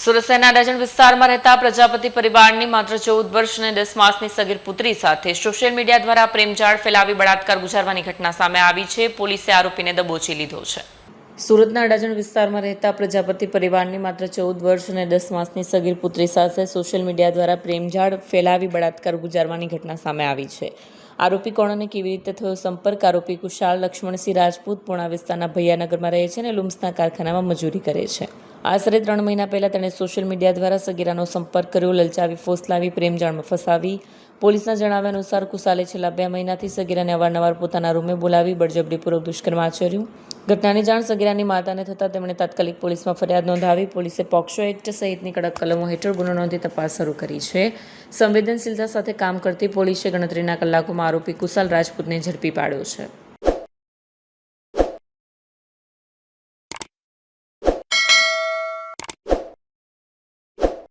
સુરત શહેરના અડાજણ વિસ્તારમાં રહેતા પ્રજાપતિ પરિવારની માત્ર 14 વર્ષ અને 10 માસની સગીર પુત્રી સાથે સોશિયલ મીડિયા દ્વારા પ્રેમજાળ ફેલાવી બળાત્કાર ગુજારવાની ઘટના સામે આવી છે. પોલીસે આરોપીને દબોચી લીધો છે. સુરતના અડાજણ વિસ્તારમાં રહેતા પ્રજાપતિ પરિવારની માત્ર 14 વર્ષ અને 10 માસની સગીર પુત્રી સાથે સોશિયલ મીડિયા દ્વારા પ્રેમજાળ ફેલાવી બળાત્કાર ગુજારવાની ઘટના સામે આવી છે. આરોપી કોણ અને કેવી રીતે થયો સંપર્ક? આરોપી કુશાલ લક્ષ્મણસિંહ રાજપૂત પૂણા વિસ્તારના ભૈયાનગરમાં રહે છે અને લુમ્સના કારખાનામાં મજૂરી કરે છે. આશરે 3 મહિના પહેલા તેણે સોશિયલ મીડિયા દ્વારા સગીરાનો સંપર્ક કર્યો, લલચાવી, ફોસલાવી, પ્રેમજાળમાં ફસાવી. પોલીસના જણાવ્યા અનુસાર કુશાલે છેલ્લા 2 મહિનાથી સગીરાને અવારનવાર પોતાના રૂમે બોલાવી બળજબરીપૂર્વક દુષ્કર્મ આચર્યું. ઘટનાની જાણ સગીરાની માતાને થતાં તેમણે તાત્કાલિક પોલીસમાં ફરિયાદ નોંધાવી. પોલીસે પોક્સો એક્ટ સહિતની કડક કલમો હેઠળ ગુનો નોંધી તપાસ શરૂ કરી છે. સંવેદનશીલતા સાથે કામ કરતી પોલીસે ગણતરીના કલાકોમાં આરોપી કુશાલ રાજપૂતને ઝડપી પાડ્યો છે.